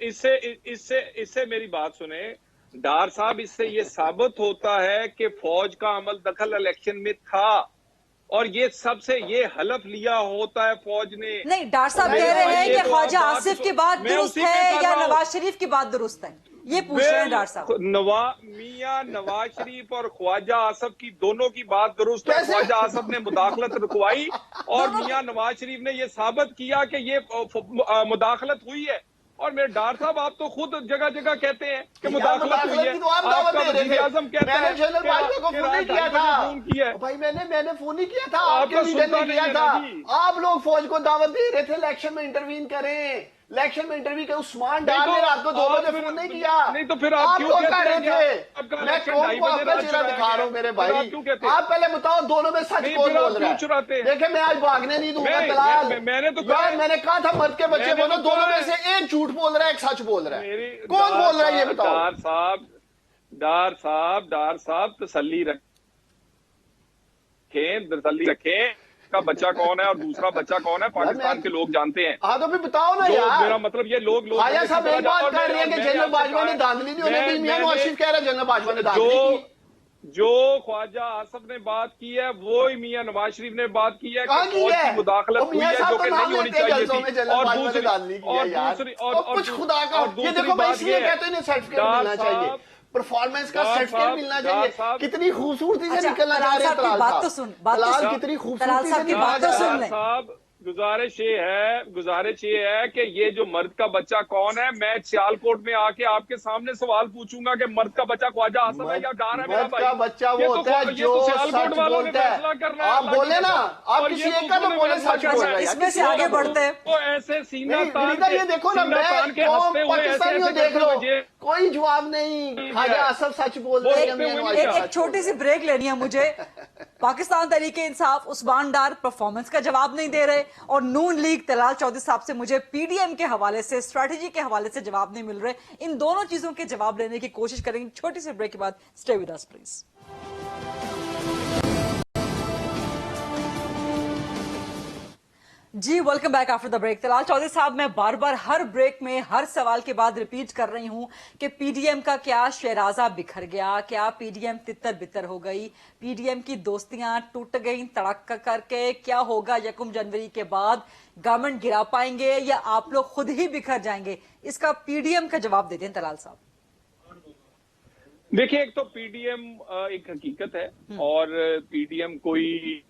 इससे मेरी बात सुने डार साहब, इससे ये साबित होता है कि फौज का अमल दखल इलेक्शन में था और ये सबसे ये हलफ लिया होता है फौज ने। नहीं, डार साहब कह रहे हैं कि ख्वाजा आसिफ की बात दुरुस्त है या नवाज शरीफ की बात दुरुस्त है, ये पूछ रहे हैं डार साहब। मियां नवाज शरीफ और ख्वाजा आसफ की दोनों की बात दुरुस्त है। ख्वाजा आसफ ने मुदाखलत रुकवाई और मियां नवाज शरीफ ने यह साबित किया कि ये मुदाखलत हुई है। और मेरे डार साहब आप तो खुद जगह जगह कहते हैं कि मुदाखलत हुई है। आपका वज़ीर-ए-आज़म कहता है जनरल बाजवा को फोन नहीं किया था भाई, मैंने फोन नहीं किया था, आपके लीडर ने किया था। आप लोग फौज को दावत दे रहे थे इलेक्शन में इंटरवीन करें, इलेक्शन में इंटरव्यू के उस्मान डार ने रात को 2 बजे फोन नहीं किया। नहीं तो फिर आप क्यों कर रहे थे? मैं कौन को आपका चेहरा दिखा रहा हूँ मेरे भाई, आप पहले बताओ दोनों में सच कौन बोल रहा है? देखिए मैं आज भागने नहीं दूंगा तलाल, मैंने कहा था मर्द के बच्चे बोलो, दोनों में से एक झूठ बोल रहा है एक सच बोल रहा है, कौन बोल रहा है ये बताओ? डार साहब तसल्ली रखें का बच्चा कौन है और दूसरा बच्चा कौन है पाकिस्तान के लोग जानते हैं। हाँ तो फिर बताओ ना यार, मेरा मतलब ये लोग ख्वाजा साहब एक बात कर रहे हैं कि जनरल बाजवा ने धांधली नहीं होने दी, मियां नवाज शरीफ कह रहा है जनरल बाजवा ने धांधली की। जो ख्वाजा आसफ ने बात की है वो ही मियां नवाज शरीफ ने बात की है कि फौज की मुदाखलत हुई है जो कि नहीं होनी चाहिए थी। और कुछ खुदा का ये देखो मैं इसलिए कहता हूं इन्हें सर्टिफिकेट मिलना चाहिए, परफॉर्मेंस का सर्टिफिकेट मिलना चाहिए। कितनी खूबसूरती से निकलना चाह रहे हैं तलाल साहब, कितनी खूबसूरती से बात तो सुन साहब। गुजारिश ये है कि ये जो मर्द का बच्चा कौन है, मैं सियालकोट में आके आपके सामने सवाल पूछूंगा कि मर्द का बच्चा ख्वाजा आसफ है या डार है मेरा भाई? मर्द का बच्चा वो होता है जो सच बोलता है। आप बोले ना, आप किसी एक का तो बोले सच बोल रहे हैं, इसमें से आगे बढ़ते हैं। तो ऐसे सीना तान ये देखो ना, मैं पाकिस्तानियों देख लो, कोई जवाब नहीं। ख्वाजा आसिफ सच बोल रहे हैं। एक छोटी सी ब्रेक लेनी है मुझे। पाकिस्तान तहरीके इंसाफ उस्मान डार परफॉर्मेंस का जवाब नहीं दे रहे, और नून लीग तलाल चौधरी साहब से मुझे पीडीएम के हवाले से, स्ट्रेटजी के हवाले से जवाब नहीं मिल रहे। इन दोनों चीजों के जवाब लेने की कोशिश करेंगे छोटी सी ब्रेक के बाद। Stay with us please. जी welcome back after the break. Talal Chaudhry साहब, मैं बार बार हर ब्रेक में हर सवाल के बाद रिपीट कर रही हूं कि पीडीएम का क्या शहराजा बिखर गया, क्या पीडीएम तितर बितर हो गई, पीडीएम की दोस्तियां टूट गई तड़क करके, क्या होगा 1 जनवरी के बाद, गवर्नमेंट गिरा पाएंगे या आप लोग खुद ही बिखर जाएंगे? इसका पीडीएम का जवाब दे दें तलाल साहब। देखिए, एक तो पीडीएम एक हकीकत है, और पीडीएम कोई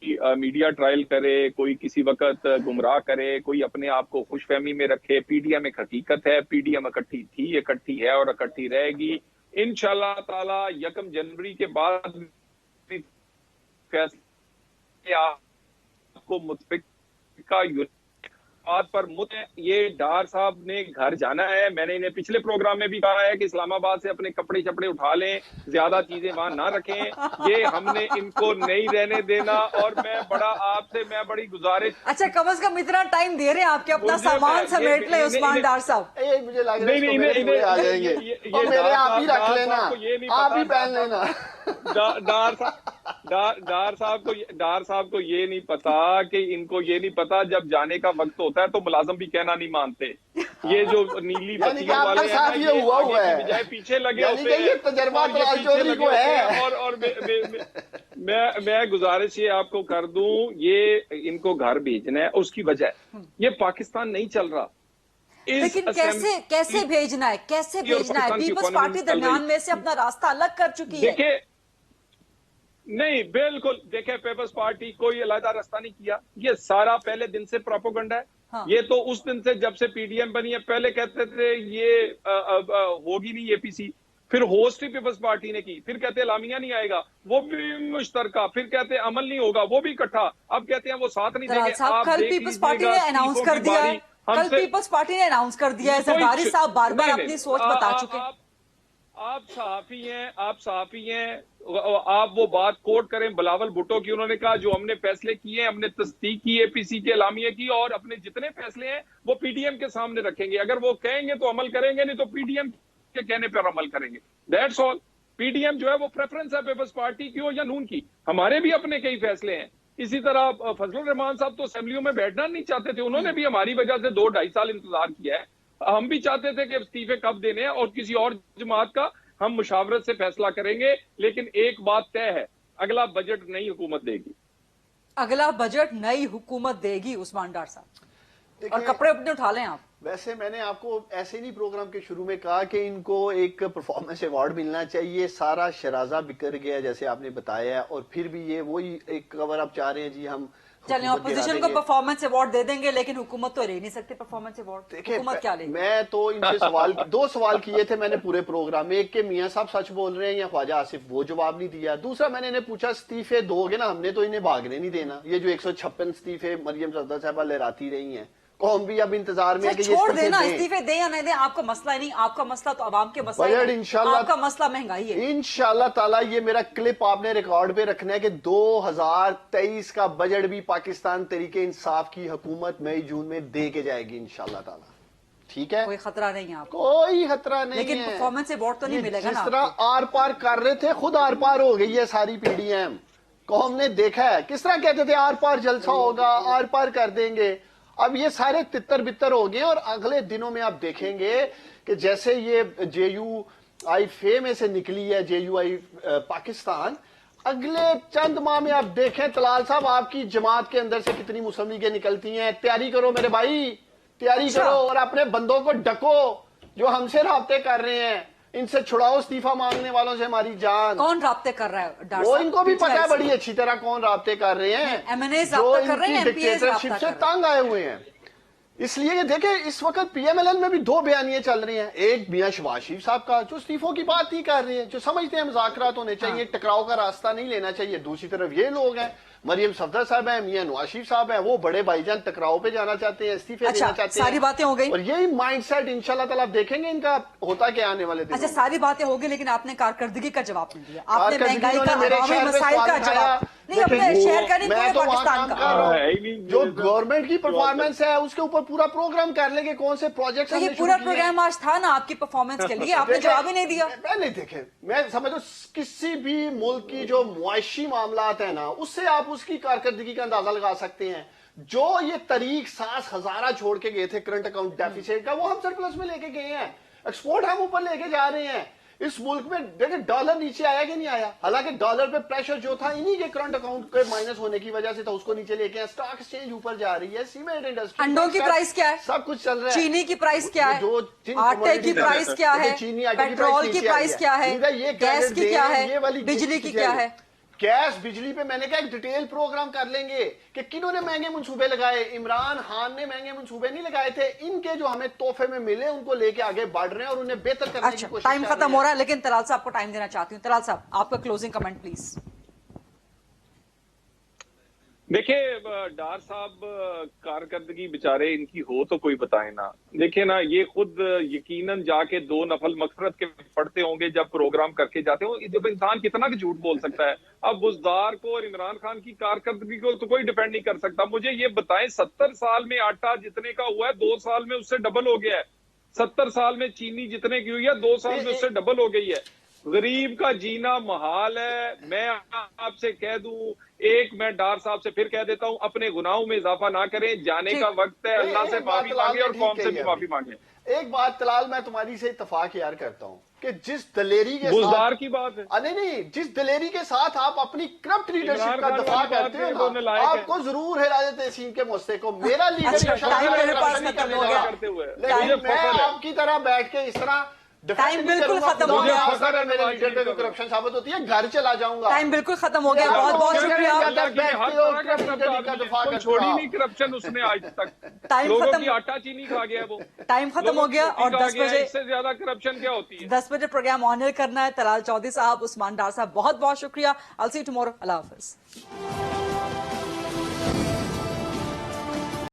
मीडिया ट्रायल करे, कोई किसी वक्त गुमराह करे, कोई अपने आप को खुशफहमी में रखे। पीडीएम एक हकीकत है, पीडीएम इकट्ठी थी, इकट्ठी है और इकट्ठी रहेगी इंशाअल्लाह ताला। 1 जनवरी के बाद फैसले आपको मुतफिका बात पर ये डार साहब ने घर जाना है। मैंने इन्हें पिछले प्रोग्राम में भी कहा है कि इस्लामाबाद से अपने कपड़े चपड़े उठा लें, ज्यादा चीजें वहां ना रखें, ये हमने इनको नहीं रहने देना। और मैं बड़ी गुजारिश, अच्छा कम से कम इतना टाइम दे रहे हैं आपके अपना सामान समेट ले उस्मान डार साहब। मुझे लग रहा है आ जाएंगे, मेरे आप ही रख लेना, आप ही पहन लेना। डार साहब को ये नहीं पता कि इनको ये नहीं पता जब जाने का वक्त होता है तो मुलाजम भी कहना नहीं मानते। ये जो नीली बत्तियों वाले हैं ना, ये हुआ हुआ है, बजाय पीछे लगे होते हैं, और मैं गुजारिश ये आपको कर दूं, ये इनको घर भेजना है। उसकी वजह ये पाकिस्तान नहीं चल रहा। लेकिन कैसे भेजना है, कैसे भेजना है? पीपल्स पार्टी दरमियान में से अपना रास्ता अलग कर चुकी है। देखिए, नहीं बिल्कुल, देखे पीपल्स पार्टी कोई अलग रास्ता नहीं किया। ये सारा पहले दिन से प्रोपोगंडा है। हाँ। ये तो उस दिन से जब से पीडीएम बनी है, पहले कहते थे ये होगी नहीं एपीसी, फिर होस्ट ही पीपल्स पार्टी ने की, फिर कहते लामिया नहीं आएगा, वो भी मुश्तरका, फिर कहते अमल नहीं होगा, वो भी इकट्ठा, अब कहते हैं वो साथ नहीं देंगे। कल पीपल्स पार्टी ने अनाउंस कर दिया है, कल पीपल्स पार्टी ने अनाउंस कर दिया है, जरदारी साहब बार बार अपनी सोच बता चुके हैं। आप सहाफी हैं, आप वो बात कोट करें बिलावल भुट्टो की। उन्होंने कहा जो हमने फैसले किए हैं, हमने तस्दीक की एपीसी के एलामिया की, और अपने जितने फैसले हैं वो पीडीएम के सामने रखेंगे। अगर वो कहेंगे तो अमल करेंगे, नहीं तो पीडीएम के कहने पर अमल करेंगे। That's all. पीडीएम जो है वो प्रेफरेंस है पीपल्स पार्टी की हो या नून की। हमारे भी अपने कई फैसले हैं। इसी तरह फजलुर रहमान साहब तो असेंबलियों में बैठना नहीं चाहते थे, उन्होंने भी हमारी वजह से 2-2.5 साल इंतजार किया है। हम भी चाहते थे कि इस्तीफे कब देने हैं, और किसी और जमात का हम मुशावरत से फैसला करेंगे। लेकिन एक बात तय है, अगला बजट नई हुकूमत देगी। अगला बजट नई हुकूमत देगी उस्मान डार साहब, और कपड़े अपने उठा लें आप। वैसे मैंने आपको ऐसे नहीं प्रोग्राम के शुरू में कहा कि इनको एक परफॉर्मेंस अवार्ड मिलना चाहिए। सारा शराजा बिखर गया जैसे आपने बताया, और फिर भी ये वही एक कवर आप चाह रहे हैं जी हम चलें ऑपोजिशन को परफॉर्मेंस अवार्ड दे देंगे, लेकिन हुकूमत तो ले नहीं सकती परफॉर्मेंस अवार्ड। हुकूमत क्या लेगी? मैं तो इनसे 2 सवाल किए थे मैंने पूरे प्रोग्राम में। एक के मियां साहब सच बोल रहे हैं या ख्वाजा आसिफ, वो जवाब नहीं दिया। दूसरा मैंने इन्हें पूछा इस्तीफे दोगे ना, हमने तो इन्हें भागने नहीं देना। ये जो 156 इस्तीफे मरियम सफदर साहबा लहराती रही हैं, कौम भी अब इंतजार में है कि छोड़ देना, इस्तीफे दें या नहीं दें आपका मसला ही नहीं। आपका मसला तो आवाम के मसला है, इंशाल्लाह आपका मसला महंगाई है। इंशाल्लाह ताला ये मेरा क्लिप आपने रिकॉर्ड पे रखना है कि 2023 का बजट भी पाकिस्तान तरीके इंसाफ की हुकूमत मई जून में दे के जाएगी इंशाल्लाह ताला। ठीक है, कोई खतरा नहीं है आपको? कोई खतरा नहीं, लेकिन परफॉर्मेंस अवार्ड तो नहीं मिलेगा ना। जिस तरह आर पार कर रहे थे, खुद आर पार हो गई है सारी पीडीएम। कौम ने देखा है किस तरह कहते थे आर पार जलसा होगा, आर पार कर देंगे। अब ये सारे तितर बितर हो गए, और अगले दिनों में आप देखेंगे कि जैसे ये JUI फे में से निकली है, JUI पाकिस्तान, अगले चंद माह में आप देखें तलाल साहब आपकी जमात के अंदर से कितनी मुस्लिम लीगें निकलती हैं। तैयारी करो मेरे भाई, तैयारी करो, और अपने बंदों को डको जो हमसे राब्ते कर रहे हैं। इनसे छुड़ाओ इस्तीफा मांगने वालों से हमारी जान। कौन राब्ते कर रहा है? वो इनको भी पता है बड़ी अच्छी तरह कौन राब्ते कर रहे हैं, MNAs राब्ता कर रहे हैं, डिक्टेटरशिप से तंग आए हुए हैं। اس لیے کہ دیکھیں اس وقت پی ایم ایل این میں بھی دو بیانیے چل رہی ہیں. ایک میاں شہباز شریف صاحب کا جو استعفوں کی بات نہیں کر رہے ہیں, جو سمجھتے ہیں مذاکرات ہونے چاہیے, ٹکراؤ کا راستہ نہیں لینا چاہیے. دوسری طرف یہ لوگ ہیں, مریم صفدر صاحب ہیں, میاں نواز شریف صاحب ہیں, وہ بڑے بھائی جان ٹکراؤ پہ جانا چاہتے ہیں, استعفے دینا چاہتے ہیں. ساری باتیں ہو گئی, اور یہی مائنڈ سیٹ انشاءاللہ تعالیٰ آپ دیکھیں گے ان کا ہوتا کیا آنے والے دنوں. اچھا ساری باتیں ہو گئی, لیکن آپ نے کارکردگی کا جواب نہیں دیا. آپ نے مہنگائی کا, عوامی مسائل کا جواب نہیں, اپنے شہر کا نہیں, پورے پاکستان کا. جو گورنمنٹ کی پرفارمنس ہے اس کے اوپر پورا پروگرام کر لیں گے, کون سے پروجیکٹس. تو یہ پورا پروگرام آج تھا نا آپ کی پرفارمنس کے لیے, آپ نے جواب ہی نہیں دیا. میں نہیں دیکھیں, میں سمجھتا ہوں کسی بھی ملک کی جو معاشی معاملات ہیں نا, اس سے آپ اس کی کارکردگی کا اندازہ لگا سکتے ہیں. جو یہ طریق ساز ہزارہ چھوڑ کے گئے تھے کرنٹ اکاؤنٹ ڈیفیسٹ کا, وہ ہم سرپلس میں لے کے گئے ہیں. ایکسپورٹ ہم اوپر لے کے جا رہے ہیں. اس ملک میں دیکھیں ڈالر نیچے آیا کہ نہیں آیا, حالانکہ ڈالر پہ پریشر جو تھا انہی کے کرنٹ اکاؤنٹ کے مائنس ہونے کی وجہ سے تھا, اس کو نیچے لے کے. اسٹاک ایکسچینج اوپر جا رہی ہے, سیمنٹ انڈسٹری, انڈوں کی پرائس کیا ہے, سب کچھ چل رہا ہے. چینی کی پرائس کیا ہے, آٹے کی پرائس کیا ہے, پیٹرول کی پرائس کیا ہے, گیس کی کیا ہے, بجلی کی کیا ہے. گیس بجلی پہ میں نے کہا ایک ڈیٹیل پروگرام کر لیں گے کہ کنہوں نے مہنگے منصوبے لگائے. عمران خان نے مہنگے منصوبے نہیں لگائے تھے, ان کے جو ہمیں تحفے میں ملے ان کو لے کے آگے بڑھ رہے ہیں اور انہیں بہتر کرنے کی کوشش کر رہے ہیں. ٹائم ختم ہو رہا ہے, لیکن طلال صاحب کو ٹائم دینا چاہتی ہوں. طلال صاحب آپ کا کلوزنگ کمنٹ پلیز. دیکھیں ڈار صاحب کارکردگی بیچارے ان کی ہو تو کوئی بتائے نا. دیکھیں نا, یہ خود یقیناً جا کے دو نفل مغفرت کے پڑھتے ہوں گے جب پروگرام کر کے جاتے ہوں. جب انسان کتنا کہ جھوٹ بول سکتا ہے. اب بزدار کو اور عمران خان کی کارکردگی کو تو کوئی ڈیپینڈ نہیں کر سکتا. مجھے یہ بتائیں 70 سال میں آٹا جتنے کا ہوا ہے 2 سال میں اس سے ڈبل ہو گیا ہے. 70 سال میں چینی جتنے کی ہوئی ہے 2 سال میں اس سے ڈبل ہو گئی ہے. غریب کا جینا محال ہے. میں آپ سے کہہ دوں, ایک میں ڈار صاحب سے پھر کہہ دیتا ہوں, اپنے گناہوں میں اضافہ نہ کریں. جانے کا وقت ہے, اللہ سے معافی مانگے اور قوم سے بھی معافی مانگے. ایک بات طلال میں تمہاری سے اتفاق یار کرتا ہوں کہ جس دلیری کے بزدار کی بات ہے, نہیں, جس دلیری کے ساتھ آپ اپنی کرپٹ لیڈرشپ کا دفاع کرتے ہو نا, آپ کو ضرور ہدایت تحسین کے مسئلے کو میرا لیڈر لیکن میں آپ کی طرح بیٹھ کے اس طرح ٹائم بالکل ختم ہو گیا, کرپشن ثابت ہوتی ہے, گھر چلا جاؤں گا. ٹائم بالکل ختم ہو گیا, بہت بہت شکریہ. چھوڑی نہیں کرپشن اس نے آج تک. ٹائم لوگوں ختم, کی آٹا چینی کھا گیا وہ. ٹائم ختم ہو گیا اور 10 بجے اس سے زیادہ کرپشن کیا ہوتی ہے. 10 بجے پروگرام آنر کرنا ہے. طلال چودھری صاحب, عثمان ڈار صاحب, بہت بہت شکریہ. I'll see you tomorrow. اللہ حافظ.